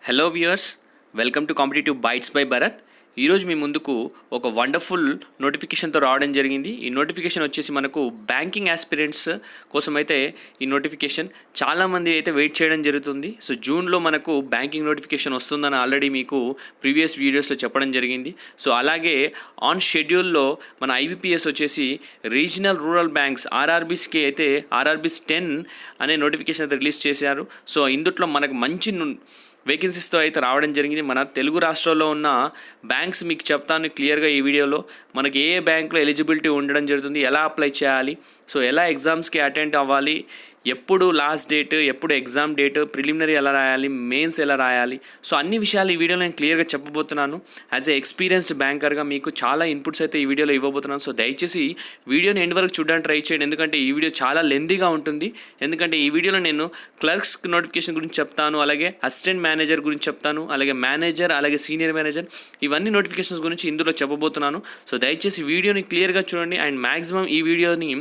Hello viewers, welcome to competitive bytes by Bharat. ఈరోజు మీ ముందుకు ఒక వండర్ఫుల్ నోటిఫికేషన్తో రావడం జరిగింది. ఈ నోటిఫికేషన్ వచ్చేసి మనకు బ్యాంకింగ్ ఆస్పిరెంట్స్ కోసం అయితే ఈ నోటిఫికేషన్ చాలామంది అయితే వెయిట్ చేయడం జరుగుతుంది. సో జూన్లో మనకు బ్యాంకింగ్ నోటిఫికేషన్ వస్తుందని ఆల్రెడీ మీకు ప్రీవియస్ వీడియోస్లో చెప్పడం జరిగింది. సో అలాగే ఆన్ షెడ్యూల్లో మన ఐబీపీఎస్ వచ్చేసి రీజనల్ రూరల్ బ్యాంక్స్ ఆర్ఆర్బీస్కి అయితే ఆర్ఆర్బీస్ 10 అనే నోటిఫికేషన్ అయితే రిలీజ్ చేశారు. సో ఇందుట్లో మనకు మంచి వేకెన్సీస్తో అయితే రావడం జరిగింది. మన తెలుగు రాష్ట్రాల్లో ఉన్న బ్యాంక్స్ మీకు చెప్తాను క్లియర్గా ఈ వీడియోలో. మనకి ఏ బ్యాంక్లో ఎలిజిబిలిటీ ఉండడం జరుగుతుంది, ఎలా అప్లై చేయాలి, సో ఎలా ఎగ్జామ్స్కి అటెండ్ అవ్వాలి, ఎప్పుడు లాస్ట్ డేట్, ఎప్పుడు ఎగ్జామ్ డేట్, ప్రిలిమినరీ ఎలా రాయాలి, మెయిన్స్ ఎలా రాయాలి, సో అన్ని విషయాలు ఈ వీడియోలో నేను క్లియర్గా చెప్పబోతున్నాను. యాజ్ ఏ ఎక్స్పీరియన్స్డ్ బ్యాంకర్గా మీకు చాలా ఇన్పుట్స్ అయితే ఈ వీడియోలో ఇవ్వబోతున్నాను. సో దయచేసి వీడియోని ఎండ్ వరకు చూడడానికి ట్రై చేయండి, ఎందుకంటే ఈ వీడియో చాలా లెంతీగా ఉంటుంది. ఎందుకంటే ఈ వీడియోలో నేను క్లర్క్స్ నోటిఫికేషన్ గురించి చెప్తాను, అలాగే అసిస్టెంట్ మేనేజర్ గురించి చెప్తాను, అలాగే మేనేజర్, అలాగే సీనియర్ మేనేజర్, ఇవన్నీ నోటిఫికేషన్స్ గురించి ఇందులో చెప్పబోతున్నాను. సో దయచేసి వీడియోని క్లియర్గా చూడండి అండ్ మ్యాక్సిమం ఈ వీడియోని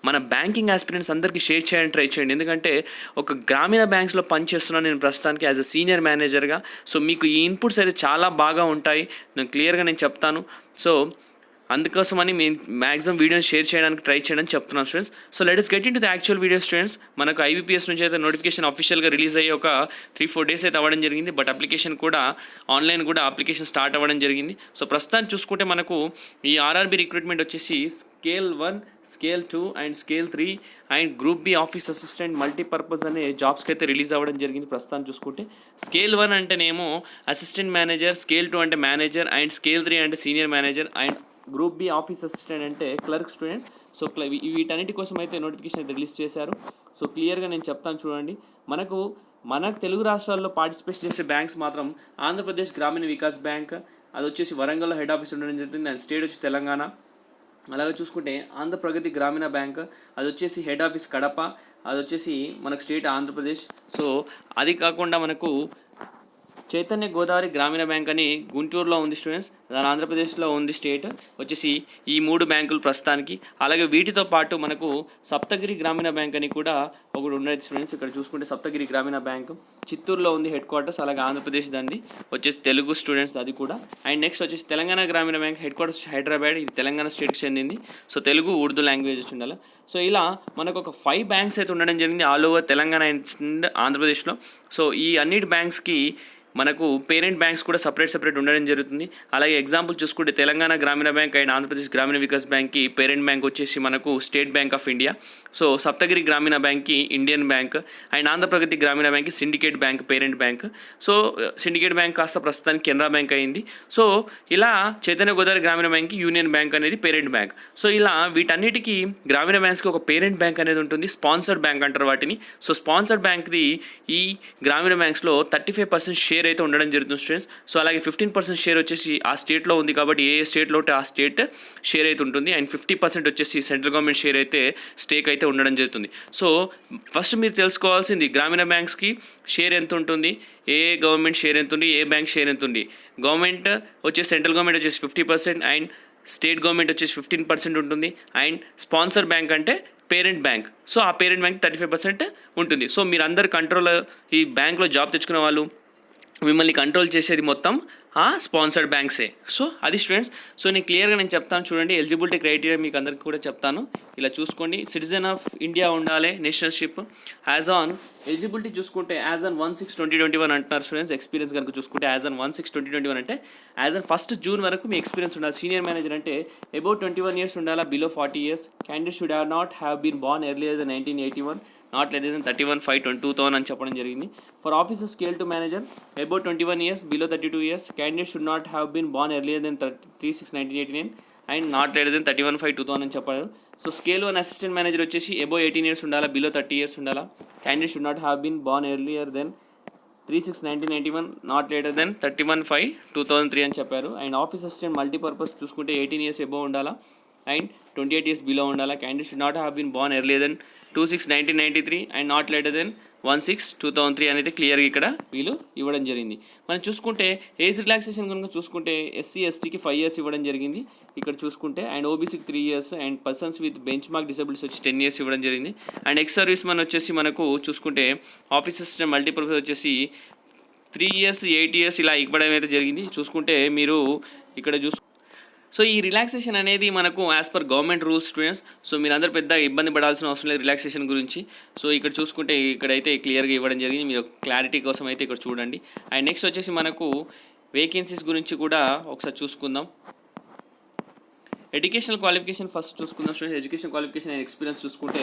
మన బ్యాంకింగ్ ఆస్పిరెంట్స్ అందరికీ షేర్ చేయడానికి ట్రై చేయండి. ఎందుకంటే ఒక గ్రామీణ బ్యాంక్స్లో పనిచేస్తున్నాను నేను ప్రస్తుతానికి యాజ్ అ సీనియర్ మేనేజర్గా. సో మీకు ఈ ఇన్పుట్స్ అయితే చాలా బాగా ఉంటాయి, నేను క్లియర్గా చెప్తాను. సో అందుకోసమని మేము మ్యాక్సిమం వీడియోని షేర్ చేయడానికి ట్రై చేయడానికి చెప్తున్నాను students. So let us get in to the actual video students. మనకు ఐబీపీఎస్ నుంచి అయితే నోటిఫికేషన్ అఫీషియల్గా రిలీజ్ అయ్యి ఒక 3-4 డేస్ అయితే అవ్వడం జరిగింది. బట్ అప్లికేషన్ కూడా ఆన్లైన్ కూడా అప్లికేషన్ స్టార్ట్ అవ్వడం జరిగింది. సో ప్రస్తుతాన్ని చూసుకుంటే మనకు ఈ ఆర్ఆర్బీ రిక్రూట్మెంట్ వచ్చేసి scale 1, scale 2 and scale 3 and group B office assistant multipurpose అనే జాబ్స్కి అయితే రిలీజ్ అవ్వడం జరిగింది. ప్రస్తుతాన్ని చూసుకుంటే స్కేల్ 1 అంటేనేమో అసిస్టెంట్ మేనేజర్, స్కేల్ 2 అంటే మేనేజర్ అండ్ స్కేల్ 3 అంటే senior manager and group B office assistant అంటే క్లర్క్ స్టూడెంట్స్. సో వీటన్నిటి కోసం అయితే నోటిఫికేషన్ అయితే రిలీజ్ చేశారు. సో క్లియర్గా నేను చెప్తాను చూడండి. మన తెలుగు రాష్ట్రాల్లో పార్టిసిపేట్ చేసే బ్యాంక్స్ మాత్రం ఆంధ్రప్రదేశ్ గ్రామీణ వికాస్ బ్యాంక్, అది వచ్చేసి వరంగల్లో హెడ్ ఆఫీస్ ఉండడం జరుగుతుంది. అండ్ స్టేట్ వచ్చి తెలంగాణ. అలాగే చూసుకుంటే ఆంధ్రప్రగతి గ్రామీణ బ్యాంక్, అది వచ్చేసి హెడ్ ఆఫీస్ కడప, అది వచ్చేసి మనకు స్టేట్ ఆంధ్రప్రదేశ్. సో అది కాకుండా మనకు చైతన్య గోదావరి గ్రామీణ బ్యాంక్ అని గుంటూరులో ఉంది స్టూడెంట్స్, దాని ఆంధ్రప్రదేశ్లో ఉంది స్టేట్ వచ్చేసి ఈ 3 బ్యాంకులు ప్రస్తుతానికి. అలాగే వీటితో పాటు మనకు సప్తగిరి గ్రామీణ బ్యాంక్ అని కూడా ఒకటి ఉన్నది స్టూడెంట్స్. ఇక్కడ చూసుకుంటే సప్తగిరి గ్రామీణ బ్యాంక్ చిత్తూరులో ఉంది హెడ్ క్వార్టర్స్, అలాగే ఆంధ్రప్రదేశ్ దాన్ని వచ్చేసి తెలుగు స్టూడెంట్స్ అది కూడా. అండ్ నెక్స్ట్ వచ్చేసి తెలంగాణ గ్రామీణ బ్యాంక్ హెడ్ క్వార్టర్స్ హైదరాబాద్, ఇది తెలంగాణ స్టేట్కి చెందింది. సో తెలుగు, ఉర్దూ లాంగ్వేజ్ వచ్చి ఉండాలి. సో ఇలా మనకు ఒక 5 బ్యాంక్స్ అయితే ఉండడం జరిగింది ఆల్ ఓవర్ తెలంగాణ అండ్ ఆంధ్రప్రదేశ్లో. సో ఈ అన్నిటి బ్యాంక్స్కి మనకు పేరెంట్ బ్యాంక్స్ కూడా సపరేట్ ఉండడం జరుగుతుంది. అలాగే ఎగ్జాంపుల్ చూసుకుంటే తెలంగాణ గ్రామీణ బ్యాంక్ అండ్ ఆంధ్రప్రదేశ్ గ్రామీణ వికాస్ బ్యాంక్కి పేరెంట్ బ్యాంక్ వచ్చేసి మనకు state bank of India. So Saptagiri గ్రామీణ బ్యాంక్కి ఇండియన్ బ్యాంక్ అండ్ ఆంధ్రప్రగతి గ్రామీణ బ్యాంక్కి syndicate bank parent bank. So syndicate bank కాస్త ప్రస్తుతానికి కెనరా బ్యాంక్ అయింది. సో ఇలా చైతన్య గోదావరి గ్రామీణ బ్యాంక్కి యూనియన్ బ్యాంక్ అనేది పేరెంట్ బ్యాంక్. సో ఇలా వీటన్నిటికీ గ్రామీణ బ్యాంక్స్కి ఒక పేరెంట్ బ్యాంక్ అనేది ఉంటుంది, స్పాన్సర్డ్ బ్యాంక్ అంటారు వాటిని. సో స్పాన్సర్డ్ బ్యాంక్ది ఈ గ్రామీణ బ్యాంక్స్లో 35% షేర్ అయితే ఉండడం జరుగుతుంది స్టూడెంట్స్. సో అలాగే 15% షేర్ వచ్చేసి ఆ స్టేట్లో ఉంది కాబట్టి ఏ స్టేట్లో ఉంటే ఆ స్టేట్ షేర్ అయితే ఉంటుంది. అండ్ 50% వచ్చేసి సెంట్రల్ గవర్నమెంట్ షేర్ అయితే స్టేక్ అయితే ఉండడం జరుగుతుంది. సో ఫస్ట్ మీరు తెలుసుకోవాల్సింది గ్రామీణ బ్యాంక్స్కి షేర్ ఎంత ఉంటుంది, ఏ గవర్నమెంట్ షేర్ ఎంత ఉంది, ఏ బ్యాంక్ షేర్ ఎంత ఉంది. గవర్నమెంట్ వచ్చేసి సెంట్రల్ గవర్నమెంట్ వచ్చేసి 50% అండ్ స్టేట్ గవర్నమెంట్ వచ్చేసి 15% ఉంటుంది. అండ్ స్పాన్సర్ బ్యాంక్ అంటే పేరెంట్ బ్యాంక్, సో ఆ పేరెంట్ బ్యాంక్ 35% ఉంటుంది. సో మీరు అందరు కంట్రోల్ ఈ బ్యాంక్లో జాబ్ తెచ్చుకునే వాళ్ళు మిమ్మల్ని కంట్రోల్ చేసేది మొత్తం ఆ స్పాన్సర్డ్ బ్యాంక్సే. సో అది స్టూడెంట్స్. సో నేను క్లియర్గా చెప్తాను చూడండి. ఎలిజిబిలిటీ క్రైటీరియా మీకు అందరికీ కూడా చెప్తాను. ఇలా చూసుకోండి. సిటిజన్ ఆఫ్ ఇండియా ఉండాలి, నేషనల్షిప్. యాజ్ ఆన్ ఎలిజిబిలిటీ చూసుకుంటే యాజ్ ఆన్ 1/6/2021 అంటున్నారు స్టూడెంట్స్. ఎక్స్పీరియన్స్ కనుక చూసుకుంటే యాజ్ ఆన్ 1/6/2021 అంటే యాజ్ ఆన్ 1st June వరకు మీ ఎక్స్పీరియన్స్ ఉండాలి. సీనియర్ మేనేజర్ అంటే అబౌట్ 21 years ఉండాలా, below 40 years. Candidate should not have been born earlier than 1981, not less than 31/5/2000 అని చెప్పడం జరిగింది. For officer scale two manager about 21 years, below 32 years. Candidate should not have been born earlier than 3/6/1989 and not less than 31/5/2000 అని చెప్పారు. So scale 1 assistant manager వచ్చేసి above 18 years ఉండాలా, below 30 years ఉండాలా. Candidate should not have been born earlier than 3/6/1991, not later than 31/5/2003 అని చెప్పారు. And office assistant multipurpose చూసుకుంటే 18 years above ఉండాలా and 28 years below ఉండాలా. Candidate should not have been born earlier than 2/6/1993 and not later than 1/6/2003 అనేది క్లియర్గా ఇక్కడ వీళ్ళు ఇవ్వడం జరిగింది. మనం చూసుకుంటే ఏజ్ రిలాక్సేషన్ కనుక చూసుకుంటే SC STకి 5 years ఇవ్వడం జరిగింది ఇక్కడ చూసుకుంటే. అండ్ OBCకి 3 years and persons with benchmark disabilities వచ్చి 10 years ఇవ్వడం జరిగింది. అండ్ ఎక్స్ సర్వీస్ మన్ వచ్చేసి మనకు చూసుకుంటే ఆఫీస్ అసిస్టెంట్ మల్టీపర్పస్ వచ్చేసి 3 ఇయర్స్ 8 ఇయర్స్ ఇలా ఇవ్వడం అయితే జరిగింది. చూసుకుంటే మీరు ఇక్కడ సో ఈ రిలాక్సేషన్ అనేది మనకు as per government rules students. So మీరందరూ పెద్ద ఇబ్బంది పడాల్సిన అవసరం లేదు రిలాక్సేషన్ గురించి. సో ఇక్కడ చూసుకుంటే ఇక్కడైతే క్లియర్గా ఇవ్వడం జరిగింది. మీరు క్లారిటీ కోసం అయితే ఇక్కడ చూడండి. అండ్ నెక్స్ట్ వచ్చేసి మనకు వేకెన్సీస్ గురించి కూడా ఒకసారి చూసుకుందాం. ఎడ్యుకేషనల్ క్వాలిఫికేషన్ ఫస్ట్ చూసుకుందాం students. Education qualification and experience చూసుకుంటే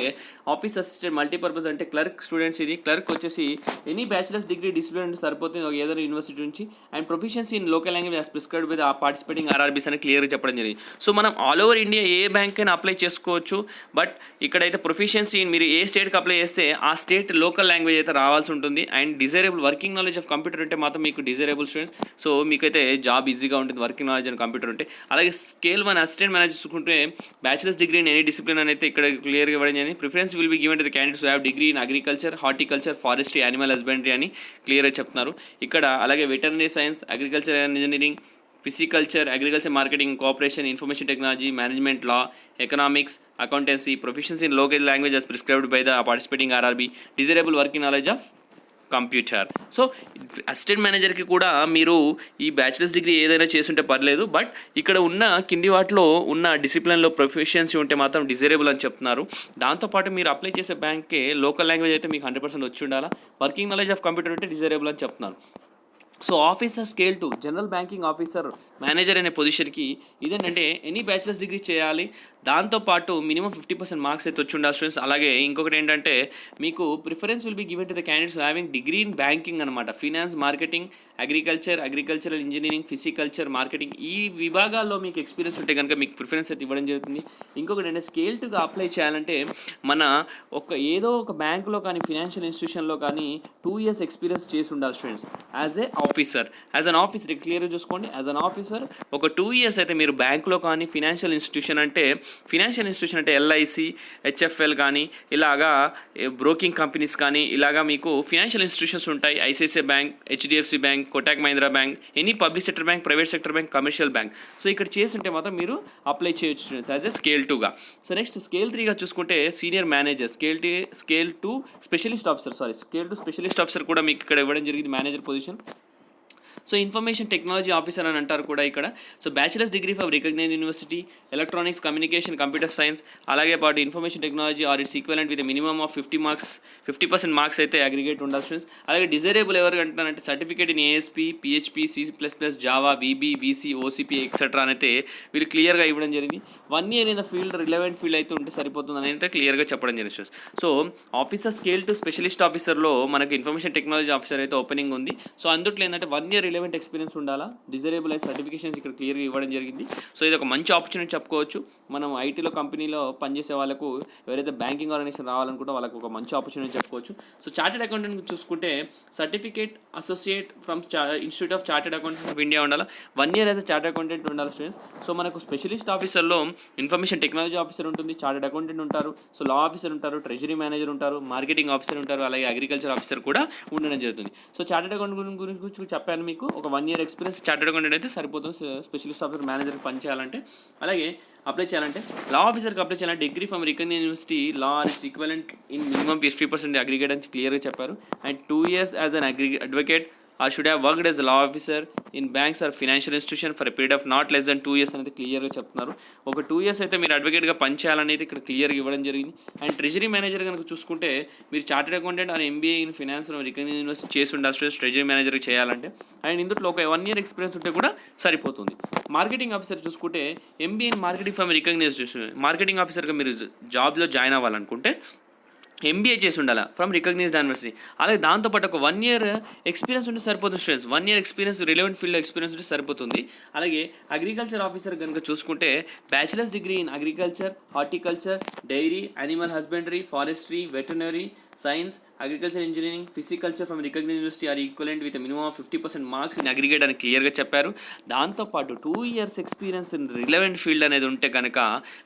ఆఫీస్ అసిస్టెంట్ మల్టీపర్పస్ అంటే క్లర్క్ స్టూడెంట్స్. ఇది క్లర్క్ వచ్చేసి ఎనీ బ్యాచిలర్స్ డిగ్రీ డిసిప్లిన్ సరిపోతుంది ఏదైనా యూనివర్సిటీ నుంచి. And proficiency in local language as prescribed by participating RRBs అని క్లియర్గా చెప్పడం జరిగింది. సో మనం ఆల్ ఓవర్ ఇండియా ఏ బ్యాంక్ అయినా అప్లై చేసుకోవచ్చు. బట్ ఇక్కడైతే ప్రొఫిషియన్సీ మీరు ఏ స్టేట్కి అప్లై చేస్తే ఆ స్టేట్ లోకల్ లాంగ్వేజ్ అయితే రావాల్సి ఉంటుంది. And desirable working knowledge of computer ఉంటే మాత్రం మీకు డిజైరబుల్ స్టూడెంట్స్. సో మీకైతే జాబ్ ఈజీగా ఉంటుంది వర్కింగ్ నాలెడ్జ్ అండ్ కంప్యూటర్ ఉంటే. అలాగే స్కేల్ 1 అసిస్టెంట్ మేనేజర్ చూసుకుంటే bachelors degree in any discipline అయితే ఇక్కడ క్లియర్గా ఇవ్వడం జరిగింది. Preference will be given to the candidates who have degree in agriculture, horticulture, forestry, animal husbandry అని క్లియర్గా చెప్తున్నారు ఇక్కడ. అలాగే veterinary science, agriculture and engineering, pisciculture, agriculture marketing, cooperation, information technology, management, law, economics, accountancy, proficiency in local language as prescribed by the participating RRB, desirable working knowledge of computer. So assistant మేనేజర్కి కూడా మీరు ఈ bachelors degree ఏదైనా చేస్తుంటే పర్లేదు. But ఇక్కడ ఉన్న కింది వాటిలో ఉన్న డిసిప్లిన్లో ప్రొఫిషియన్సీ ఉంటే మాత్రం డిజైరబుల్ అని చెప్తున్నారు. దాంతోపాటు మీరు అప్లై చేసే బ్యాంక్కి లోకల్ లాంగ్వేజ్ అయితే మీకు 100% వచ్చి ఉండాలా. వర్కింగ్ నాలెడ్జ్ ఆఫ్ కంప్యూటర్ ఉంటే డిజైరబుల్ అని చెప్తున్నారు. So officer scale 2 general banking officer manager అనే పొజిషన్కి ఇదేంటంటే ఎనీ బ్యాచిలర్స్ డిగ్రీ చేయాలి. దాంతోపాటు మినిమం 50% మార్క్స్ అయితే వచ్చి ఉండాలి స్టూడెంట్స్. అలాగే ఇంకొకటి ఏంటంటే మీకు preference will be given to the candidates having degree in banking అనమాట. Finance, marketing, agricultural engineering, pisciculture, marketing ఈ విభాగాల్లో మీకు ఎక్స్పీరియన్స్ ఉంటే కనుక మీకు ప్రిఫరెన్స్ అయితే ఇవ్వడం జరుగుతుంది. ఇంకొకటి ఏంటంటే స్కేల్ 2గా అప్లై చేయాలంటే మన ఏదో ఒక బ్యాంకులో కానీ ఫినాన్షియల్ ఇన్స్టిట్యూషన్లో కానీ 2 ఇయర్స్ ఎక్స్పీరియన్స్ చేసి ఉండాలి స్టూడెంట్స్ యాజ్ అన్ ఆఫీసర్ క్లియర్గా చూసుకోండి. యాజ్ అన్ ఆఫీసర్ ఒక 2 ఇయర్స్ అయితే మీరు బ్యాంకులో కానీ ఫినాన్షియల్ ఇన్స్టిట్యూషన్ అంటే ఎల్ఐసి, హెచ్ఎఫ్ఎల్ కానీ ఇలాగా బ్రోకింగ్ కంపెనీస్ కానీ ఇలాగా మీకు ఫినాన్షియల్ ఇన్స్టిట్యూషన్స్ ఉంటాయి. ICICI bank, HDFC bank, Kotak Mahindra bank, any public sector bank, private sector bank, commercial bank. So ఇక్కడ చేస్తుంటే మాత్రం మీరు అప్లై చేయొచ్చు స్టూడెంట్స్ యాజ్ ఎ స్కేల్ 2గా. సో నెక్స్ట్ స్కేల్ 3గా చూసుకుంటే senior manager, scale 2 specialist officer కూడా మీకు ఇక్కడ ఇవ్వడం జరిగింది manager position. So information technology officer అని అంటారు కూడా ఇక్కడ. So bachelors degree from recognised university, electronics, communication, computer science, అలాగే పాటు information technology or its equivalent with minimum of 50% marks అయితే అగ్రిగేట్ ఉండాలి స్టూడెంట్స్. అలాగే డిజైరబుల్ ఎవరు అంటారంటే certificate in ASP, PHP, C++, Java, VB, VC, OCP etcetera అని అయితే వీళ్ళు క్లియర్గా ఇవ్వడం జరిగింది. 1 year in the field relevant field అయితే ఉంటే సరిపోతుంది అని అయితే క్లియర్గా చెప్పడం జరిగింది students. So officer scale 2 specialist ఆఫీసర్లో మనకి ఇన్ఫర్మేషన్ టెక్నాలజీ ఆఫీసర్ అయితే ఓపెనింగ్ ఉంది. సో అందుట్లో ఏంటంటే 1 ఇయర్ రిలవెంట్ ఎక్స్పీరియన్స్ ఉండాలా. డిజైరబుల్ అయితే సర్టిఫికేషన్స్ ఇక్కడ క్లియర్గా ఇవ్వడం జరిగింది. సో ఇది ఒక మంచి ఆపర్చునిటీ చెప్పుకోవచ్చు. మనం ఐటీలో కంపెనీలో పనిచేసే వాళ్ళకు ఎవరైతే బ్యాంకింగ్ ఆర్గనైజేషన్ రావాలనుకుంటే వాళ్ళకు ఒక మంచి ఆపర్చునిటీ చెప్పుకోవచ్చు. సో చార్టెడ్ అకౌంటెంట్ చూసుకుంటే certificate associate from institute of chartered accountant of India ఉండాలి. 1 year as a chartered accountant ఉండాలి స్టూడెంట్స్. సో మనకు స్పెషలిస్ట్ ఆఫీసర్లో ఇన్ఫర్మేషన్ టెక్నాలజీ ఆఫీసర్ ఉంటుంది, చార్టెడ్ అకౌంటెంట్ ఉంటారు, సో లా ఆఫీసర్ ఉంటారు, ట్రెజరీ మేనేజర్ ఉంటారు, marketing officer ఉంటారు, అలాగే అగ్రికల్చర్ ఆఫీసర్ కూడా ఉండడం జరుగుతుంది. సో చార్టెడ్ అకౌంటెంట్ గురించి చెప్పాను మీకు. ఒక 1 ఇయర్ ఎక్స్పీరియన్స్ చార్టెడ్ అకౌంటెంట్ అయితే సరిపోతుంది స్పెషలిస్ట్ ఆఫీసర్ మేనేజర్కి పని చేయాలంటే. అలాగే అప్లై చేయాలంటే లా ఆఫీసర్కి అప్లై చేయాలంటే degree from recognised university, law or its equivalent in minimum 50% aggregate అని క్లియర్గా చెప్పారు. And 2 years as an advocate or should have worked as a law officer in banks or financial institution for a period of not less than 2 years అనేది క్లియర్గా చెప్తున్నారు. ఒక 2 years అయితే మీరు అడ్వకేట్గా పనిచేయాలనేది ఇక్కడ క్లియర్గా ఇవ్వడం జరిగింది. అండ్ ట్రెజరీ మేనేజర్ కనుక చూసుకుంటే మీరు chartered accountant or MBA in finance recognised university చేసి ఉండాలి ట్రెజరీ మేనేజర్కి చేయాలంటే. అండ్ ఇందులో ఒక 1 ఇయర్ ఎక్స్పీరియన్స్ ఉంటే కూడా సరిపోతుంది. మార్కెటింగ్ ఆఫీసర్ చూసుకుంటే MBA in marketing from recognised marketing ఆఫీసర్గా మీరు జాబ్లో జాయిన్ అవ్వాలనుకుంటే ఎంబీఏ చేసి ఉండాలి ఫ్రమ్ రికగ్నైజ్డ్ యూనివర్సిటీ. అలాగే దాంతోపాటు ఒక 1 ఇయర్ ఎక్స్పీరియన్స్ ఉంటే సరిపోతుంది students. 1 year experience relevant field experience ఉంటే సరిపోతుంది. అలాగే అగ్రికల్చర్ ఆఫీసర్ కనుక చూసుకుంటే bachelors degree in agriculture, horticulture, dairy, animal husbandry, forestry, veterinary science, agriculture engineering, pisciculture from recognised university or equivalent with minimum of 50% marks in aggregate అని క్లియర్గా చెప్పారు. దాంతోపాటు 2 years experience in relevant field అనేది ఉంటే కనుక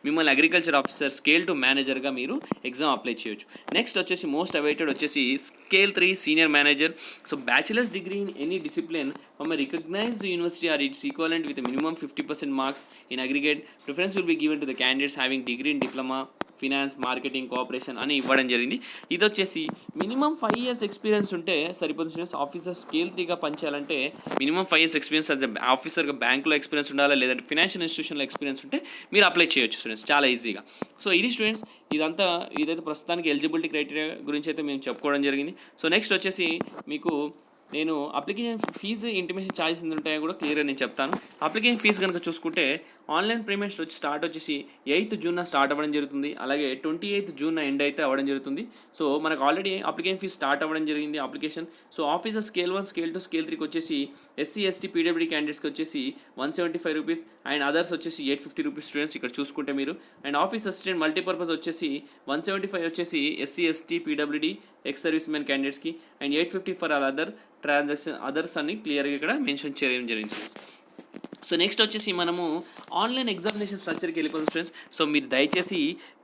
మిమ్మల్ని అగ్రికల్చర్ ఆఫీసర్ స్కేల్ 2 మేనేజర్గా మీరు ఎగ్జామ్ అప్లై చేయొచ్చు. నెక్స్ట్ వచ్చేసి మోస్ట్ అవైటెడ్ వచ్చేసి scale 3 senior manager. So bachelors degree in any discipline from a recognized university or its equivalent with a minimum 50% marks in aggregate. Preference will be given to the candidates having degree in diploma, finance, marketing, cooperation అని ఇవ్వడం జరిగింది. ఇది వచ్చేసి minimum 5 years experience ఉంటే సరిపోతుంది students. Officer scale 3గా పనిచేయాలంటే minimum 5 years experience as ఆఫీసర్గా బ్యాంక్లో ఎక్స్పీరియన్స్ ఉండాలి, లేదంటే ఫినాన్షియల్ ఇన్స్టిట్యూషన్లో ఎక్స్పీరియన్స్ ఉంటే మీరు అప్లై చేయొచ్చు స్టూడెంట్స్ చాలా ఈజీగా. సో ఇది స్టూడెంట్స్ ఇదైతే ప్రస్తుతానికి ఎలిజిబిలిటీ క్రైటీరియా గురించి అయితే మేము చెప్పుకోవడం జరిగింది. సో నెక్స్ట్ వచ్చేసి మీకు నేను అప్లికేషన్ ఫీజు ఇంటిమేషన్ ఛార్జెస్ ఎంత ఉంటాయో కూడా క్లియర్గా నేను చెప్తాను. అప్లికేషన్ ఫీజు కనుక చూసుకుంటే ఆన్లైన్ పేమెంట్స్ స్టార్ట్ వచ్చేసి 8th June స్టార్ట్ అవ్వడం జరుగుతుంది. అలాగే 28th June ఎండ్ అయితే అవ్వడం జరుగుతుంది. సో మనకు ఆల్రెడీ అప్లికేషన్ ఫీజు స్టార్ట్ అవ్వడం జరిగింది application. So officer scale 1, scale 2, scale 3కి వచ్చేసి SC, ST, PWD క్యాండిడేట్స్కి వచ్చేసి 175 రూపీస్ అండ్ అదర్స్ వచ్చేసి 850 రూపీస్ స్టూడెంట్స్ ఇక్కడ చూసుకుంటే మీరు. అండ్ ఆఫీస్ అసిస్టెంట్ మల్టీపర్పస్ వచ్చేసి 175 వచ్చేసి SC, ST, PWD ex servicemen క్యాండిడేట్స్కి and 850 for other transaction others అని క్లియర్గా ఇక్కడ మెన్షన్ చేయడం జరిగింది. సో నెక్స్ట్ వచ్చేసి మనము ఆన్లైన్ ఎగ్జామినేషన్ స్ట్రక్చర్కి వెళ్ళిపోతాం స్టూడెంట్స్. సో మీరు దయచేసి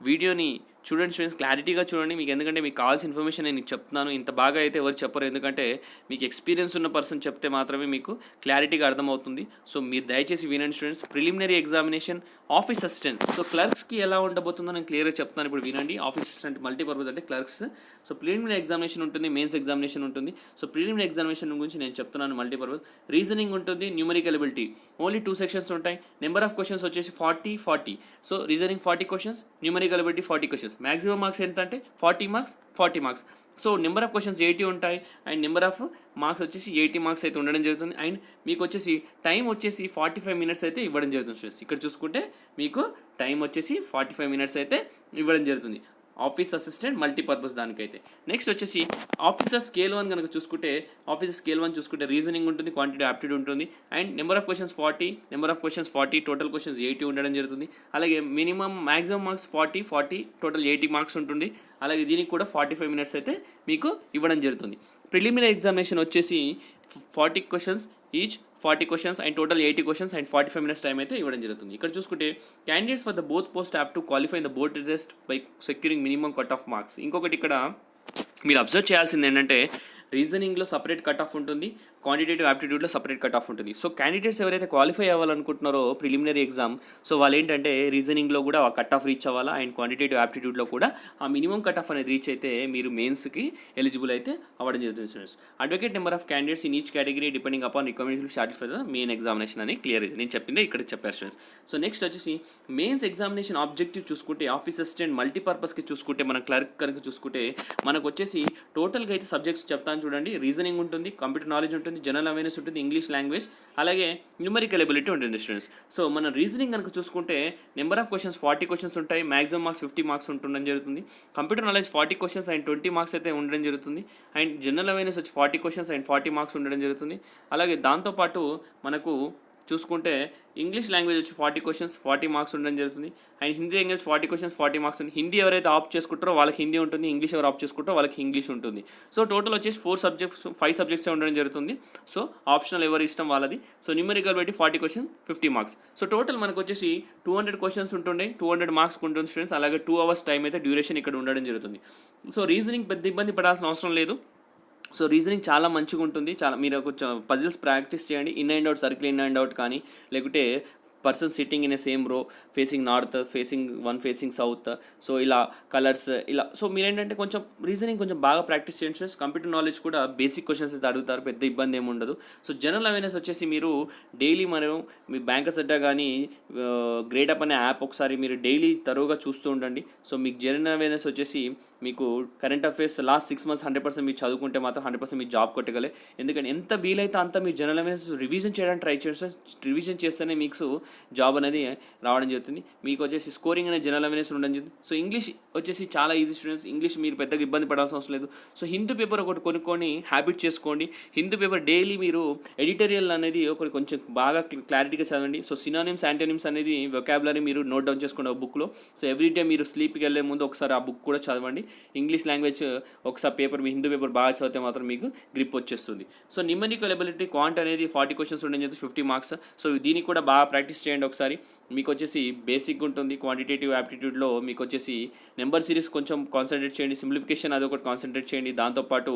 వీడియోని చూడండి స్టూడెంట్స్, క్లారిటీగా చూడండి. మీకు ఎందుకంటే మీకు కావాల్సిన ఇన్ఫర్మేషన్ నేను చెప్తున్నాను. ఇంత బాగా అయితే ఎవరు చెప్పరు, ఎందుకంటే మీకు ఎక్స్పీరియన్స్ ఉన్న పర్సన్ చెప్తే మాత్రమే మీకు క్లారిటీగా అర్థమవుతుంది. సో మీరు దయచేసి వినండి students. Preliminary examination office assistant. So క్లర్క్స్కి ఎలా ఉండబోతుందో నేను క్లియర్గా చెప్తాను, ఇప్పుడు వినండి. ఆఫీస్ అసిస్టెంట్ మల్టీపర్పస్ అంటే క్లర్క్స్. సో ప్రిలిమినరీ ఎగ్జామినేషన్ ఉంటుంది, మెయిన్స్ ఎగ్జామినేషన్ ఉంటుంది. సో ప్రిలిమినరీ ఎగ్జామినేషన్ గురించి నేను చెప్తున్నాను. మల్టీపర్పస్ రీజనింగ్ ఉంటుంది, న్యూమరికల్ ఎబిలిటీ. ఓన్లీ 2 sections ఉంటాయి. నెంబర్ ఆఫ్ క్వశ్చన్స్ వచ్చేసి 40. So reasoning 40 questions, numerical ability 40 questions. Maximum marks ఎంత అంటే 40 marks. So number of questions 80 ఉంటాయి అండ్ నెంబర్ ఆఫ్ మార్క్స్ వచ్చేసి 80 marks అయితే ఉండడం జరుగుతుంది. అండ్ మీకు వచ్చేసి టైం వచ్చేసి 45 minutes అయితే ఇవ్వడం జరుగుతుంది. ఇక్కడ చూసుకుంటే మీకు టైం వచ్చేసి 45 minutes అయితే ఇవ్వడం జరుగుతుంది ఆఫీస్ అసిస్టెంట్ మల్టీపర్పస్ దానికైతే. నెక్స్ట్ వచ్చేసి ఆఫీసర్ స్కేల్ 1 కనుక చూసుకుంటే ఆఫీసర్ స్కేల్ 1 చూసుకుంటే రీజనింగ్ ఉంటుంది, క్వాంటిటీ యాప్టిట్యూడ్ ఉంటుంది and number of questions 40, total questions 80 ఉండడం జరుగుతుంది. అలాగే మ్యాక్సిమం మార్క్స్ 40, టోటల్ 80 marks ఉంటుంది. అలాగే దీనికి కూడా 45 minutes అయితే మీకు ఇవ్వడం జరుగుతుంది. ప్రిలిమినరీ ఎగ్జామినేషన్ వచ్చేసి 40 questions each, 40 questions and total 80 questions and 45 minutes time అయితే ఇవ్వడం జరుగుతుంది. ఇక్కడ చూసుకుంటే candidates for the both post have to qualify in the board test by securing minimum cut off marks. ఇంకొకటి ఇక్కడ మీరు అబ్జర్వ్ చేయాల్సింది ఏంటంటే రీజనింగ్లో సపరేట్ కట్ ఆఫ్ ఉంటుంది, క్వాంటిటేటివ్ యాప్టిట్యూడ్లో సపరేట్ కట్ ఆఫ్ ఉంటుంది. సో క్యాండిడేట్స్ ఎవరైతే క్వాలిఫై అవ్వాలనుకుంటున్నారో ప్రిలిమినరీ ఎగ్జామ్, సో వాళ్ళు ఏంటంటే రీజనింగ్లో కూడా ఆ కట్ ఆఫ్ రీచ్ అవ్వాలా అండ్ క్వాంటిటేటివ్ యాప్టిట్యూడ్లో కూడా ఆ మినిమం కట్ ఆఫ్ అనేది రీచ్ అయితే మీరు మెయిన్స్కి ఎలిజిబుల్ అయితే అవ్వడం జరుగుతుంది students. Advocate number of candidates in each category depending upon recommendation satisfy the main examination అని క్లియర్ అయితే నేను చెప్పింది ఇక్కడ చెప్పారు స్టూడెంట్స్. సో నెక్స్ట్ వచ్చేసి మెయిన్స్ ఎగ్జామినేషన్ ఆబ్జెక్టివ్ చూసుకుంటే ఆఫీస్ అసిస్టెంట్ మల్టీపర్పస్కి చూసుకుంటే మన క్లర్క్ కనుక చూసుకుంటే మనకు వచ్చేసి టోటల్గా అయితే సబ్జెక్ట్స్ చెప్తాను చూడండి. రీజనింగ్ ఉంటుంది, కంప్యూటర్ నాలెడ్జ్ ఉంటుంది, జనరల్ అవేర్నెస్ ఉంటుంది, ఇంగ్లీష్ లాంగ్వేజ్, అలాగే న్యూమరికల్ ఎబిలిటీ ఉంటుంది స్టూడెంట్స్. సో మన రీజనింగ్ కనుక చూసుకుంటే నెంబర్ ఆఫ్ క్వశ్చన్స్ 40 questions ఉంటాయి, మ్యాక్సిమం మార్క్స్ 50 marks ఉండడం జరుగుతుంది. Computer knowledge 40 questions and 20 marks అయితే ఉండడం జరుగుతుంది. అండ్ జనరల్ అవేర్నెస్ వచ్చి 40 questions అండ్ 40 marks ఉండడం జరుగుతుంది. అలాగే దాంతోపాటు మనకు చూసుకుంటే ఇంగ్లీష్ లాంగ్వేజ్ వచ్చి 40 questions 40 marks ఉండడం జరుగుతుంది. And Hindi language 40 questions 40 marks ఉంది. హిందీ ఎవరైతే ఆప్ట్ చేసుకుంటారో వాళ్ళకి హిందీ ఉంటుంది, ఇంగ్లీష్ ఎవరు ఆప్ట్ చేసుకుంటారో వాళ్ళకి ఇంగ్లీష్ ఉంటుంది. సో టోటల్ వచ్చేసి 5 subjects ఉండడం జరుగుతుంది. సో ఆప్షనల్ ఎవరి ఇష్టం వాళ్ళది. సో న్యూమరికల్ బట్టి 40 questions 50 marks. సో టోటల్ మనకు వచ్చేసి 200 questions ఉంటుండే, 200 marks ఉంటుంది స్టూడెంట్స్. అలాగే 2 hours టైం అయితే డ్యూరేషన్ ఇక్కడ ఉండడం జరుగుతుంది. సో రీజనింగ్ పెద్ద ఇబ్బంది పడాల్సిన అవసరం లేదు. సో రీజనింగ్ చాలా మంచిగా ఉంటుంది. చాలా మీరు కొంచెం పజిల్స్ ప్రాక్టీస్ చేయండి. In and out, circle in and out కానీ, లేకుంటే person sitting in a same row facing north, facing south, so ఇలా కలర్స్ ఇలా. సో మీరేంటంటే కొంచెం రీజనింగ్ కొంచెం బాగా ప్రాక్టీస్ చేయండి. కంప్యూటర్ నాలెడ్జ్ కూడా బేసిక్ క్వశ్చన్స్ అయితే అడుగుతారు, పెద్ద ఇబ్బంది ఏమి ఉండదు. సో జనరల్ అవేర్నెస్ వచ్చేసి మీరు డైలీ మనం మీ బ్యాంకర్స్ అడ్డా కానీ గ్రేడ్ అప్ అనే యాప్ ఒకసారి మీరు డైలీ తరువుగా చూస్తూ ఉండండి. సో మీకు జనరల్ అవేర్నెస్ వచ్చేసి మీకు కరెంట్ అఫేర్స్ లాస్ట్ 6 months 100% మీరు చదువుకుంటే మాత్రం 100% మీరు జాబ్ కొట్టగలే. ఎందుకంటే ఎంత వీలైతే అంత మీ జనరల్ అవేర్నెస్ రివిజన్ చేయడానికి ట్రై చేస్తే, రివిజన్ చేస్తేనే మీకు జాబ్ అనేది రావడం జరుగుతుంది. మీకు వచ్చేసి స్కోరింగ్ అనేది జనరల్ అవేర్నెస్ ఉండడం జరుగుతుంది. సో ఇంగ్లీష్ వచ్చేసి చాలా ఈజీ స్టూడెంట్స్, ఇంగ్లీష్ మీరు పెద్దగా ఇబ్బంది పడాల్సిన అవసరం లేదు. సో హిందూ పేపర్ ఒకటి కొనుక్కొని హ్యాబిట్ చేసుకోండి. హిందూ పేపర్ డైలీ మీరు ఎడిటోరియల్ అనేది ఒకటి కొంచెం బాగా క్లారిటీగా చదవండి. సో సినానిమ్స్, యాంటోనిమ్స్ అనేది వొకాబులరీ మీరు నోట్ డౌన్ చేసుకోండి ఒక బుక్లో. సో ఎవ్రీడే మీరు స్లీప్కి వెళ్ళే ముందు ఒకసారి ఆ బుక్ కూడా చదవండి. ఇంగ్లీష్ లాంగ్వేజ్ ఒకసారి పేపర్, మీ హిందూ పేపర్ బాగా చదివితే మాత్రం మీకు గ్రిప్ వచ్చేస్తుంది. సో న్యూమరికల్ ఎబిలిటీ క్వాంట్ అనేది 40 questions ఉండడం జరుగుతుంది, 50 marks. సో దీనికి కూడా బాగా ప్రాక్టీస్ చేయండి ఒకసారి. మీకు వచ్చేసి బేసిక్ ఉంటుంది. క్వాంటిటేటివ్ యాప్టిట్యూడ్లో మీకు వచ్చేసి నెంబర్ సిరీస్ కొంచెం కాన్సన్ట్రేట్ చేయండి, సింప్లిఫికేషన్ అదొకటి కాన్సన్ట్రేట్ చేయండి, దాంతోపాటు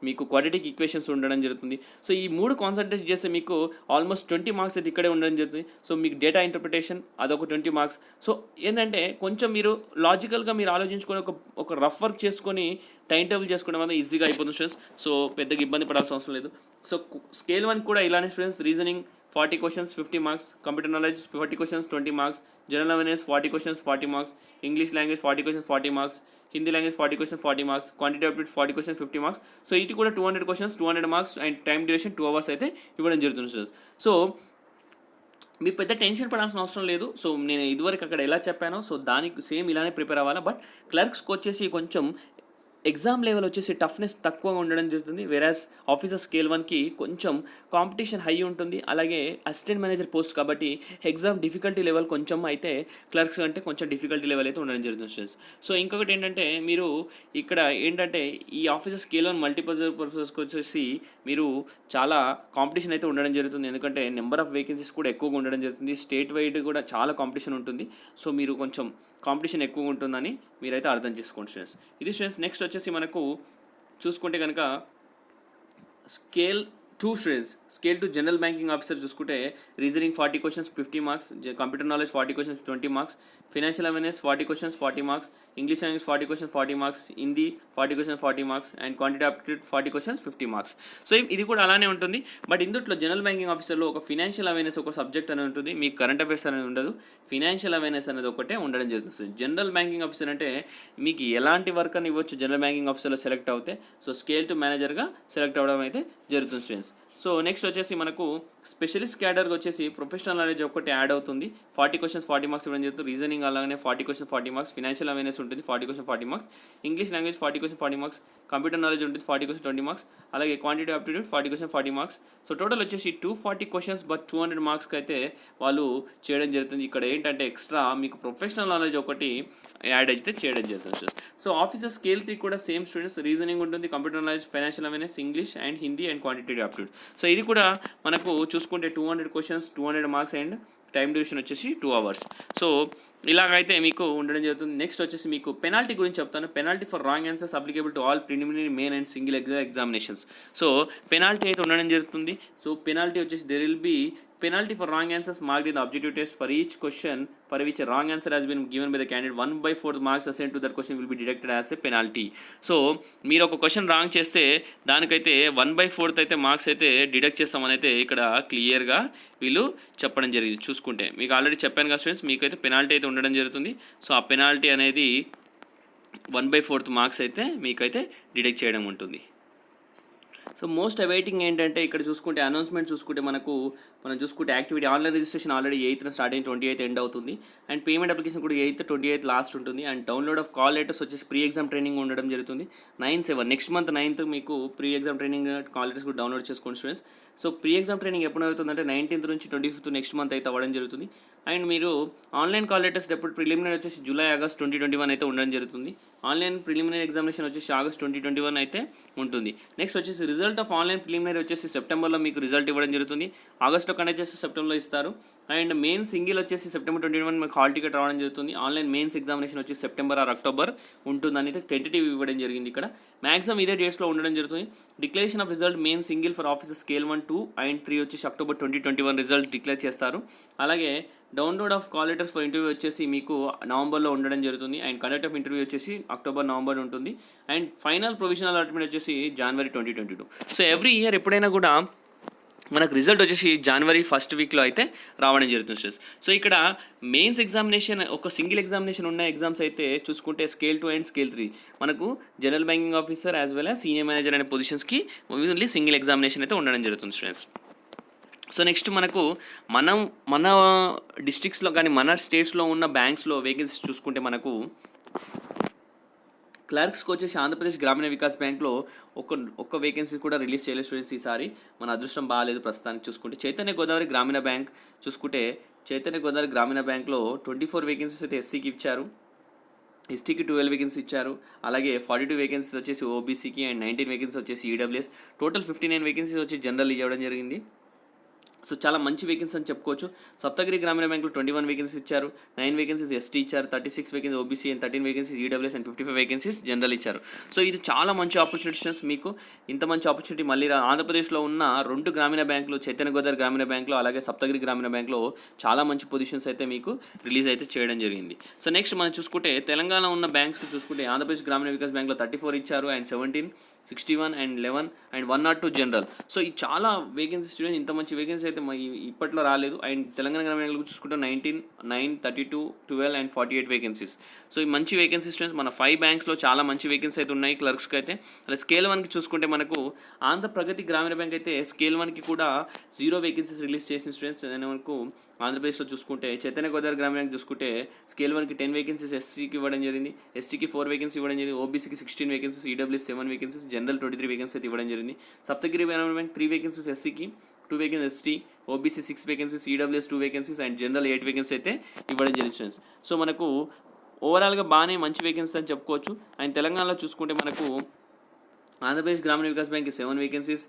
మీకు క్వాడ్రాటిక్ ఈక్వేషన్స్ ఉండడం జరుగుతుంది. సో ఈ 3 కాన్సన్ట్రేట్ చేస్తే మీకు ఆల్మోస్ట్ 20 మార్క్స్ అయితే ఇక్కడే ఉండడం జరుగుతుంది. సో మీకు డేటా ఇంటర్ప్రిటేషన్ అదొక 20 మార్క్స్. సో ఏంటంటే కొంచెం మీరు లాజికల్గా మీరు ఆలోచించుకొని ఒక రఫ్ వర్క్ చేసుకొని టైం టేబుల్ చేసుకోవడం వల్ల ఈజీగా అయిపోతుంది స్టూడెంట్స్. సో పెద్దగా ఇబ్బంది పడాల్సిన అవసరం లేదు. సో స్కేల్ 1 కూడా ఇలానే students. Reasoning 40 questions 50 marks, computer knowledge 40 questions 20 marks, general awareness 40 questions 40 marks, English language 40 questions 40 marks, Hindi language 40 questions 40 marks, quantity update 40 questions 50 marks. So ఇది కూడా 200 questions 200 marks and time duration 2 hours అయితే ఇవ్వడం జరుగుతుంది students. So మీ పెద్ద tension పడాల్సిన అవసరం లేదు. So నేను ఇదివరకు అక్కడ ఎలా చెప్పానో సో దానికి సేమ్ ఇలానే ప్రిపేర్ అవ్వాలా. బట్ క్లర్క్స్కి వచ్చేసి కొంచెం ఎగ్జామ్ లెవెల్ వచ్చేసి టఫ్నెస్ తక్కువగా ఉండడం జరుగుతుంది. వెరాస్ ఆఫీసర్ స్కేల్ 1కి కొంచెం కాంపిటీషన్ హై ఉంటుంది. అలాగే అసిస్టెంట్ మేనేజర్ పోస్ట్ కాబట్టి ఎగ్జామ్ డిఫికల్టీ లెవెల్ కొంచెం అయితే క్లర్క్స్ అంటే కొంచెం డిఫికల్టీ లెవెల్ అయితే ఉండడం జరుగుతుంది స్టూడెంట్స్. సో ఇంకొకటి ఏంటంటే మీరు ఇక్కడ ఏంటంటే ఈ ఆఫీసర్ స్కేల్ 1 మల్టీపర్పస్కి వచ్చేసి మీరు చాలా కాంపిటీషన్ అయితే ఉండడం జరుగుతుంది. ఎందుకంటే నెంబర్ ఆఫ్ వేకెన్సీస్ కూడా ఎక్కువగా ఉండడం జరుగుతుంది. స్టేట్ వైడ్ కూడా చాలా కాంపిటీషన్ ఉంటుంది. సో మీరు కొంచెం కాంపిటీషన్ ఎక్కువగా ఉంటుందని మీరైతే అర్థం చేసుకోండి స్టూడెంట్స్. ఇది స్టూడెంట్స్. నెక్స్ట్ వచ్చేసి మనకు చూసుకుంటే కనుక scale 2 students. Scale 2 general banking officer చూసుకుంటే reasoning 40 questions 50 marks, computer knowledge 40 questions 20 marks, financial awareness 40 questions 40 marks, English language 40 questions 40 marks, Hindi 40 questions 40 marks and quantity aptitude 40 questions 50 marks. So ఇది కూడా అలానే ఉంటుంది. But ఇందులో జనరల్ బ్యాంకింగ్ ఆఫీసర్లో ఒక financial awareness ఒక subject అనేది ఉంటుంది. మీకు కరెంట్ అఫైర్స్ అనేది ఉండదు. ఫైనాన్షియల్ అవేర్నెస్ అనేది ఒకటే ఉండడం జరుగుతుంది. జనరల్ బ్యాంకింగ్ ఆఫీసర్ అంటే మీకు ఎలాంటి వర్క్ అని ఇవ్వచ్చు జనరల్ బ్యాంకింగ్ ఆఫీసర్లో సెలెక్ట్ అవుతే. సో స్కేల్ 2 మేనేజర్గా సెలెక్ట్ అవ్వడం అయితే జరుగుతుంది స్టూడెంట్స్. సో నెక్స్ట్ వచ్చేసి మనకు స్పెషలిస్ట్ క్యాడర్కి వచ్చేసి ప్రొఫెషనల్ నాలెడ్జ్ ఒకటి యాడ్ అవుతుంది. 40 క్వశ్చన్స్ 40 మార్క్స్ ఇవ్వడం జరుగుతుంది. రీజనింగ్ అలాగే 40 క్వశ్చన్స్ 40 మార్క్స్, ఫైనాన్షియల్ అవేర్నెస్ ఉంటుంది 40 question 40 marks, English language 40 question 40 marks, computer knowledge ఉంటుంది 40 క్వశ్చన్ 20 మార్క్స్, అలాగే quantity aptitude 40 question 40 marks. So total వచ్చేసి 240 క్వశ్చన్స్ బట్ 200 మార్క్స్కి అయితే వాళ్ళు చేయడం జరుగుతుంది. ఇక్కడ ఏంటంటే ఎక్స్ట్రా మీకు ప్రొఫెషనల్ నాలెడ్జ్ ఒకటి యాడ్ అయితే చేయడం జరుగుతుంది. సో ఆఫీసర్ స్కేల్ 3 కూడా సేమ్ స్టూడెంట్స్. రీజనింగ్ ఉంటుంది, computer knowledge, financial awareness, English and Hindi and quantity aptitude. So ఇది కూడా మనకు చూసుకుంటే 200 questions 200 marks and time duration వచ్చేసి 2 hours. సో ఇలాగైతే మీకు ఉండడం జరుగుతుంది. నెక్స్ట్ వచ్చేసి మీకు పెనాల్టీ గురించి చెప్తాను. Penalty for wrong answers applicable to all preliminary main and single examinations. So penalty అయితే ఉండడం జరుగుతుంది. సో పెనాల్టీ వచ్చేసి there will be penalty for wrong answers marked in the objective test for each question for which a wrong answer has been given by the candidate. 1/4 marks assigned to that question will be deducted as a penalty. So మీరు ఒక question wrong చేస్తే దానికైతే 1/4 అయితే marks అయితే deduct చేస్తామని అయితే ఇక్కడ క్లియర్గా వీళ్ళు చెప్పడం జరిగింది. చూసుకుంటే మీకు ఆల్రెడీ చెప్పాను కదా స్టూడెంట్స్, మీకైతే పెనాల్టీ అయితే ఉండడం జరుగుతుంది. సో ఆ పెనాల్టీ అనేది 1/4 మార్క్స్ అయితే మీకైతే డిడక్ట్ చేయడం ఉంటుంది. సో మోస్ట్ అవైటింగ్ ఏంటంటే ఇక్కడ చూసుకుంటే అనౌన్స్మెంట్ చూసుకుంటే మనం చూసుకుంటే activity online registration already 8th start అయ్యి 28th ఎండ్ అవుతుంది. అండ్ పేమెంట్ అప్లికేషన్ కూడా 8th 28th లాస్ట్ ఉంటుంది. And download of call letters వచ్చేసి ప్రీ ఎగ్జామ్ ట్రైనింగ్ ఉండడం జరుగుతుంది. 9/7 నెక్స్ట్ మంత్ 9th మీకు pre exam training call letters కూడా డౌన్లోడ్ చేసుకోండి students. So pre exam training ఎప్పుడు అవుతుందంటే 19th నుంచి 25th నెక్స్ట్ మంత్ అయితే అవ్వడం జరుగుతుంది. అండ్ మీరు ఆన్లైన్ కాల్ లెటర్స్ ఎప్పుడు ప్రిలిమినరీ వచ్చేసి జూలై ఆగస్ట్ 2021 అయితే ఉండడం జరుగుతుంది. ఆన్లైన్ ప్రిలిమినరీ ఎగ్జామినేషన్ వచ్చేసి ఆగస్ట్ 2021 అయితే ఉంటుంది. నెక్స్ట్ వచ్చేసి రిజల్ట్ ఆఫ్ ఆన్లైన్ ప్రిలిమినరీ వచ్చేసి సెప్టెంబర్లో మీకు రిజల్ట్ ఇవ్వడం జరుగుతుంది. ఆగస్ట్లో కండక్ట్ చేసి సెప్టెంబర్లో ఇస్తారు. అండ్ మెయిన్ సింగిల్ వచ్చేసి సెప్టెంబర్ 21 మీకు హాల్ టికెట్ రావడం జరుగుతుంది. ఆన్లైన్ మెయిన్స్ ఎగ్జామినేషన్ వచ్చి సెప్టెంబర్ ఆర్ అక్టోబర్ ఉంటుందని అయితే టెంటేటివ్ ఇవ్వడం జరిగింది. ఇక్కడ మ్యాక్సిమం ఇదే డేట్స్లో ఉండడం జరుగుతుంది. Declaration of result main single for officer scale 1, 2 and 3 వచ్చేసి అక్టోబర్ 2021 రిజల్ట్ డిక్లేర్ చేస్తారు. అలాగే download of call letters for interview వచ్చేసి మీకు నవంబర్లో ఉండడం జరుగుతుంది. అండ్ కండక్ట్ ఆఫ్ ఇంటర్వ్యూ వచ్చేసి అక్టోబర్ నవంబర్ ఉంటుంది. అండ్ ఫైనల్ ప్రొవిజనల్ అలాట్మెంట్ వచ్చేసి జనవరి 2022. సో ఎవ్రీ ఇయర్ ఎప్పుడైనా కూడా మనకు రిజల్ట్ వచ్చేసి జనవరి 1st వీక్లో అయితే రావడం జరుగుతుంది స్టూడెంట్స్. సో ఇక్కడ మెయిన్స్ ఎగ్జామినేషన్ ఒక సింగిల్ ఎగ్జామినేషన్ ఉన్న ఎగ్జామ్స్ అయితే చూసుకుంటే స్కేల్ 2 అండ్ స్కేల్ 3 మనకు general banking officer as well as senior manager అనే పొజిషన్స్కి ఓన్లీ సింగిల్ ఎగ్జామినేషన్ అయితే ఉండడం జరుగుతుంది స్టూడెంట్స్. సో నెక్స్ట్ మనకు మన డిస్ట్రిక్ట్స్లో కానీ మన స్టేట్స్లో ఉన్న బ్యాంక్స్లో వేకెన్సీస్ చూసుకుంటే మనకు క్లర్క్స్కి వచ్చేసి ఆంధ్రప్రదేశ్ గ్రామీణ వికాస్ బ్యాంక్లో ఒక్క వేకెన్సీ కూడా రిలీజ్ చేయలేదు స్టూడెంట్స్. ఈసారి మన అదృష్టం బాగాలేదు ప్రస్తుతానికి చూసుకుంటే. చైతన్య గోదావరి గ్రామీణ బ్యాంక్ చూసుకుంటే చైతన్య గోదావరి గ్రామీణ బ్యాంక్లో 24 వేకెన్సీస్ అయితే ఎస్సీకి ఇచ్చారు, ఎస్టీకి 12 వేకెన్సీ ఇచ్చారు. అలాగే 42 వేకెన్సీస్ వచ్చేసి ఓబీసీకి అండ్ 19 వేకెన్సీ వచ్చేసి ఈడబ్ల్యూఎస్. టోటల్ 59 వేకెన్సీస్ వచ్చి జనరల్ ఇవ్వడం జరిగింది. సో చాలా మంచి వేకెన్సీ అని చెప్పుకోవచ్చు. సప్తగిరి గ్రామీణ బ్యాంక్లో 21 వేకెన్సీస్ ఇచ్చారు, 9 వేకెన్సీస్ ఎస్టీ ఇచ్చారు, 36 vacancy OBC and 13 vacancies EWS and 55 vacancies general ఇచ్చారు. సో ఇది చాలా మంచి ఆపర్చునిటీస్. మీకు ఇంత మంచి ఆపర్చునిటీ మళ్ళీ ఆంధ్రప్రదేశ్లో ఉన్న 2 గ్రామీణ బ్యాంకులు, చైతన్య గోదావరి గ్రామీణ బ్యాంక్లో అలాగే సప్తగిరి గ్రామీణ బ్యాంక్లో చాలా మంచి పొజిషన్స్ అయితే మీకు రిలీజ్ అయితే చేయడం జరిగింది. సో నెక్స్ట్ మనం చూసుకుంటే తెలంగాణ ఉన్న బ్యాంక్స్ చూసుకుంటే ఆంధ్రప్రదేశ్ గ్రామీణ వికాస్ బ్యాంక్లో 34 ఇచ్చారు and 17, 61 and 11 and 102 general. So ఈ చాలా వేకెన్సీ స్టూడెంట్స్, ఇంత మంచి వేకెన్సీ అయితే ఇప్పట్లో రాలేదు. అండ్ తెలంగాణ గ్రామీణ బ్యాంకులో చూసుకుంటే 19, 9, 32, 12 అండ్ 48 వేకెన్సీస్. సో ఈ మంచి వేకెన్సీ స్టూడెంట్స్ మన 5 బ్యాంక్స్లో చాలా మంచి వేకెన్సీ అయితే ఉన్నాయి క్లర్క్స్కి అయితే. అలా స్కేల్ 1కి చూసుకుంటే మనకు ఆంధ్ర ప్రగతి గ్రామీణ బ్యాంక్ అయితే స్కేల్ 1కి కూడా 0 వేకెన్సీస్ రిలీజ్ చేసిన స్టూడెంట్స్ మనకు ఆంధ్రప్రదేశ్లో చూసుకుంటే చైతన్య గోదావరి గ్రామీణ బ్యాంక్ చూసుకుంటే స్కేల్ 1కి 10 వేకెన్సీస్ ఎస్సీకి ఇవ్వడం జరిగింది, ఎస్టీకి 4 వేకెన్సీ ఇవ్వడం జరిగింది, ఓబీసీకి 16 vacancies, EWS 7 vacancies, general 23 vacancy అయితే ఇవ్వడం జరిగింది. సప్తగిరి గ్రామీణ బ్యాంక్ 3 వేకెన్సీస్ ఎస్సీకి, 2 vacancy ST, OBC 6 vacancies, EWS 2 vacancies and general 8 vacancy అయితే ఇవ్వడం జరిగింది స్టూడెంట్స్. సో మనకు ఓవరాల్గా బాగానే మంచి వేకెన్సీ అని చెప్పుకోవచ్చు. అండ్ తెలంగాణలో చూసుకుంటే మనకు ఆంధ్రప్రదేశ్ గ్రామీణ వికాస్ బ్యాంక్కి 7 వేకెన్సీస్,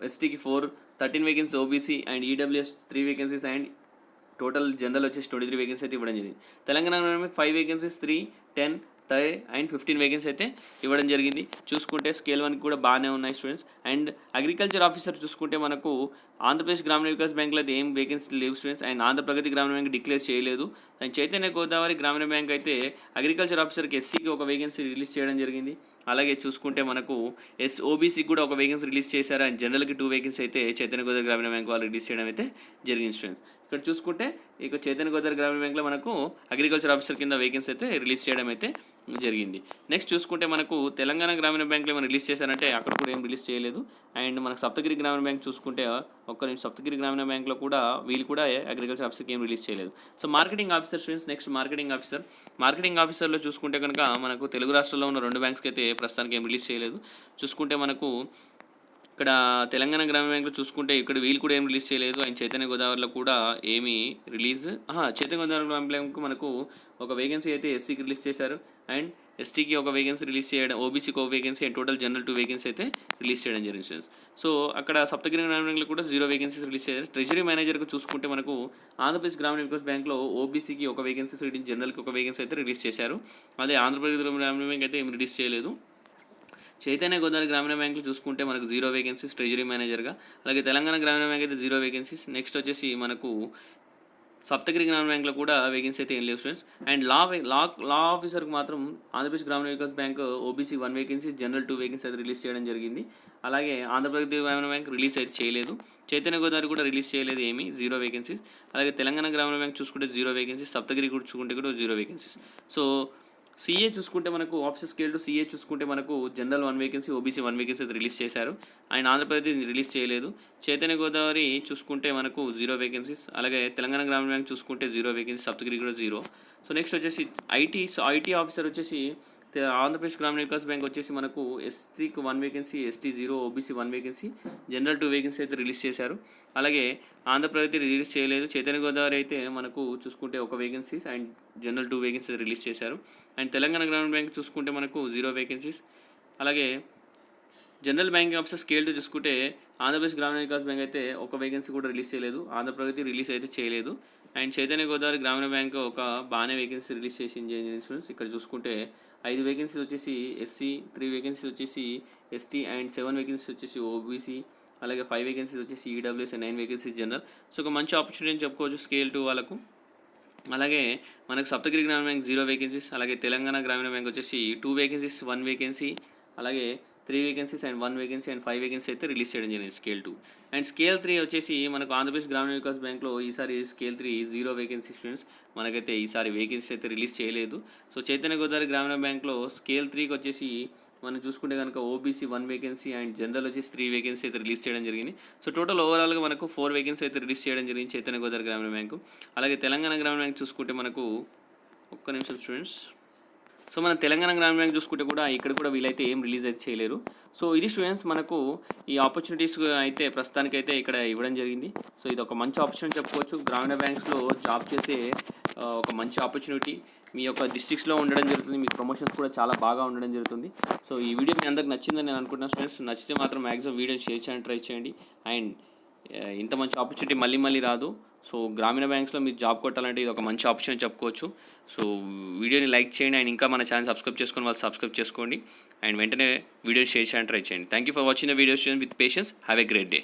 ఎస్టీకి 4, 13 vacancy OBC and EWS 3 vacancies and total general వచ్చేసి 23 వేకెన్సీ అయితే ఇవ్వడం జరిగింది. తెలంగాణ 5 వేకెన్సీస్, 3, 10, 30 అండ్ 15 వేకెన్సీ అయితే ఇవ్వడం జరిగింది. చూసుకుంటే స్కేల్ 1కి కూడా బాగానే ఉన్నాయి స్టూడెంట్స్. అండ్ అగ్రికల్చర్ ఆఫీసర్ చూసుకుంటే మనకు ఆంధ్రప్రదేశ్ గ్రామీణ వికాస్ బ్యాంక్లో అయితే ఏం వేకెన్సీ లేవు స్టూడెంట్స్. అండ్ ఆంధ్రప్రగతి గ్రామీణ బ్యాంక్ డిక్లేర్ చేయలేదు. అండ్ చైతన్య గోదావరి గ్రామీణ బ్యాంక్ అయితే అగ్రికల్చర్ ఆఫీసర్కి ఎస్సీకి ఒక వేకెన్సీ రిలీజ్ చేయడం జరిగింది. అలాగే చూసుకుంటే మనకు ఓబీసీకి కూడా ఒక వేకెన్సీ రిలీజ్ చేశారు. అండ్ జనరల్కి 2 వేకెన్సీ అయితే చైతన్య గోదావరి గ్రామీణ బ్యాంక్ వాళ్ళు రిలీజ్ చేయడం అయితే జరిగింది స్టూడెంట్స్. ఇక్కడ చూసుకుంటే ఇక చైతన్య గోదావరి గ్రామీణ బ్యాంక్లో మనకు అగ్రికల్చర్ ఆఫీసర్ కింద వేకెన్సీ అయితే రిలీజ్ చేయడం అయితే జరిగింది. నెక్స్ట్ చూసుకుంటే మనకు తెలంగాణ గ్రామీణ బ్యాంక్లో ఏమైనా రిలీజ్ చేశారంటే అక్కడ కూడా ఏం రిలీజ్ చేయలేదు. అండ్ మనకు సప్తగిరి గ్రామీణ బ్యాంక్ చూసుకుంటే సప్తగిరి గ్రామీణ బ్యాంక్లో కూడా వీళ్ళు కూడా అగ్రికల్చర్ ఆఫీసర్కి ఏం రిలీజ్ చేయలేదు. So marketing officer students, next marketing ఆఫీసర్లో చూసుకుంటే కనుక మనకు తెలుగు రాష్ట్రాల్లో ఉన్న 2 బ్యాంక్స్కి అయితే ప్రస్తుతానికి ఏం రిలీజ్ చేయలేదు. చూసుకుంటే మనకు ఇక్కడ తెలంగాణ గ్రామీణ బ్యాంక్లో చూసుకుంటే ఇక్కడ వీళ్ళు కూడా ఏం రిలీజ్ చేయలేదు. అండ్ చైతన్య గోదావరిలో కూడా ఏమీ చైతన్య గోదావరి గ్రామీణ బ్యాంక్ మనకు ఒక వేకెన్సీ అయితే ఎస్సీకి రిలీజ్ చేశారు. అండ్ ఎస్టీకి ఒక వేకెన్సీ రిలీజ్ చేయడం, ఓబీసీకి ఒక vacancy and total general 2 vacancy అయితే రిలీజ్ చేయడం జరిగింది. సో అక్కడ సప్తగిరి గ్రామీణ బ్యాంక్లో కూడా 0 వేకెన్సీస్ రిలీజ్ చేశారు. ట్రెజరీ మేనేజర్కి చూసుకుంటే మనకు ఆంధ్రప్రదేశ్ గ్రామీణ వికాస్ బ్యాంక్లో ఓబీసీకి ఒక వేకెన్సీ రిలీజ్, జనరల్కి ఒక వేకెన్సీ అయితే రిలీజ్ చేశారు. అదే ఆంధ్రప్రదేశ్ గ్రామీణ బ్యాంక్ అయితే ఏం రిలీజ్ చేయలేదు. చైతన్య గోదావరి గ్రామీణ బ్యాంకులు చూసుకుంటే మనకు 0 వేకెన్సీస్ ట్రెజరీ మేనేజర్గా. అలాగే తెలంగాణ గ్రామీణ బ్యాంక్ అయితే 0 వేకెన్సీస్. నెక్స్ట్ వచ్చేసి మనకు సప్తగిరి గ్రామీణ బ్యాంక్లో కూడా వేకెన్సీ అయితే ఏం లేవు స్టూడెంట్స్. అండ్ లా ఆఫీసర్కి మాత్రం ఆంధ్రప్రదేశ్ గ్రామీణ Vikas bank OBC 1 vacancy, general 2 vacancy అయితే రిలీజ్ చేయడం జరిగింది. అలాగే ఆంధ్రప్రదేశ్ గ్రామీణ బ్యాంక్ రిలీజ్ అయితే చేయలేదు. చైతన్య గోదావరి కూడా రిలీజ్ చేయలేదు, ఏమీ 0 వేకెన్సీస్. అలాగే తెలంగాణ గ్రామీణ బ్యాంక్ చూసుకుంటే 0 వేకెన్సీస్, సప్తగిరి కూడా చూసుకుంటే కూడా 0 వేకెన్సీస్. సో సీఏ చూసుకుంటే మనకు ఆఫీసర్ స్కేల్ టు సీఏ చూసుకుంటే మనకు general 1 vacancy, OBC 1 vacancy release చేశారు. ఆయన ఆంధ్రప్రదేశ్ రిలీజ్ చేయలేదు. చైతన్య గోదావరి చూసుకుంటే మనకు 0 వేకెన్సీస్. అలాగే తెలంగాణ గ్రామీణ బ్యాంక్ చూసుకుంటే 0 వేకెన్సీ, సప్తగిరి కూడా 0. సో నెక్స్ట్ వచ్చేసి ఐటీ ఆఫీసర్ వచ్చేసి ఆంధ్రప్రదేశ్ గ్రామీణ వికాస్ బ్యాంక్ వచ్చేసి మనకు ఎస్టీకి 1 vacancy, ST 0, OBC 1 vacancy, general 2 vacancy అయితే రిలీజ్ చేశారు. అలాగే ఆంధ్రప్రదేశ్ రిలీజ్ చేయలేదు. చైతన్య గోదావరి అయితే మనకు చూసుకుంటే 1 vacancies and general 2 vacancy release చేశారు. అండ్ తెలంగాణ గ్రామీణ బ్యాంక్ చూసుకుంటే మనకు 0 వేకెన్సీస్. అలాగే జనరల్ బ్యాంకింగ్ ఆఫీసర్ స్కేల్ 2 చూసుకుంటే ఆంధ్రప్రదేశ్ గ్రామీణ వికాస్ బ్యాంక్ అయితే 1 వేకెన్సీ కూడా రిలీజ్ చేయలేదు. ఆంధ్రప్రగతి రిలీజ్ అయితే చేయలేదు. అండ్ చైతన్య గోదావరి గ్రామీణ బ్యాంక్ ఒక బాగానే వేకెన్సీ రిలీజ్ చేసింది ఇన్సూరెన్స్. ఇక్కడ చూసుకుంటే 5 వేకెన్సీస్ వచ్చేసి ఎస్సీ, 3 వేకెన్సీస్ వచ్చేసి ఎస్టీ అండ్ 7 వేకెన్సీస్ వచ్చేసి ఓబీసీ, అలాగే 5 వేకెన్సీస్ వచ్చేసి EWS and 9 vacancies general. So ఒక మంచి ఆపర్చునిటీ అని చెప్పుకోవచ్చు స్కేల్ 2 వాళ్ళకు. అలాగే మనకు సప్తగిరి గ్రామీణ బ్యాంక్ 0 వేకెన్సీస్, అలాగే తెలంగాణ గ్రామీణ బ్యాంక్ వచ్చేసి 2 వేకెన్సీస్, 1 వేకెన్సీ, అలాగే 3 vacancies and 1 vacancy and 5 vacancy అయితే రిలీజ్ చేయడం జరిగింది స్కేల్ 2. అండ్ స్కేల్ 3 వచ్చేసి మనకు ఆంధ్రప్రదేశ్ గ్రామీణ వికాస్ బ్యాంక్లో ఈసారి స్కేల్ 3 0 వేకెన్సీ స్టూడెంట్స్ మనకైతే ఈసారి వేకెన్సీ అయితే రిలీజ్ చేయలేదు. సో చైతన్య గోదావరి గ్రామీణ బ్యాంక్లో స్కేల్ 3కి వచ్చేసి మనం చూసుకుంటే కనుక ఓబీసీ 1 వేకెన్సీ అండ్ జనరల్ వచ్చేసి 3 వేకెన్సీ అయితే రిలీజ్ చేయడం జరిగింది. సో టోటల్ ఓవరాల్గా మనకు 4 వేకెన్సీ అయితే రిలీజ్ చేయడం జరిగింది చైతన్య గోదావరి గ్రామీణ బ్యాంకు. అలాగే తెలంగాణ గ్రామీణ బ్యాంక్ చూసుకుంటే మనకు ఒక్క నిమిషం స్టూడెంట్స్. సో మన తెలంగాణ గ్రామీణ బ్యాంక్ చూసుకుంటే కూడా ఇక్కడ కూడా వీలైతే ఏం రిలీజ్ అయితే చేయలేరు. సో ఇది స్టూడెంట్స్ మనకు ఈ ఆపర్చునిటీస్ అయితే ప్రస్తుతానికైతే ఇక్కడ ఇవ్వడం జరిగింది. సో ఇది ఒక మంచి ఆపర్చునిటీ చెప్పుకోవచ్చు. గ్రామీణ బ్యాంక్స్లో జాబ్ చేసే ఒక మంచి ఆపర్చునిటీ మీ యొక్క డిస్ట్రిక్ట్స్లో ఉండడం జరుగుతుంది. మీకు ప్రమోషన్స్ కూడా చాలా బాగా ఉండడం జరుగుతుంది. సో ఈ వీడియో మీ అందరికి నచ్చిందని నేను అనుకుంటున్నాను స్టూడెంట్స్. నచ్చితే మాత్రం మ్యాక్సిమం వీడియోని షేర్ చేయడానికి ట్రై చేయండి. అండ్ ఇంత మంచి ఆపర్చునిటీ మళ్ళీ మళ్ళీ రాదు. సో గ్రామీణ బ్యాంక్స్లో మీరు జాబ్ కొట్టాలంటే ఇది ఒక మంచి ఆప్షన్ అని చెప్పుకోవచ్చు. సో వీడియోని లైక్ చేయండి అండ్ ఇంకా మన ఛానల్ సబ్స్క్రైబ్ చేసుకుని వాళ్ళు సబ్స్క్రైబ్ చేసుకోండి అండ్ వెంటనే వీడియో షేర్ చేయడానికి ట్రై చేయండి. Thank you for watching the video with patience. Have a great day.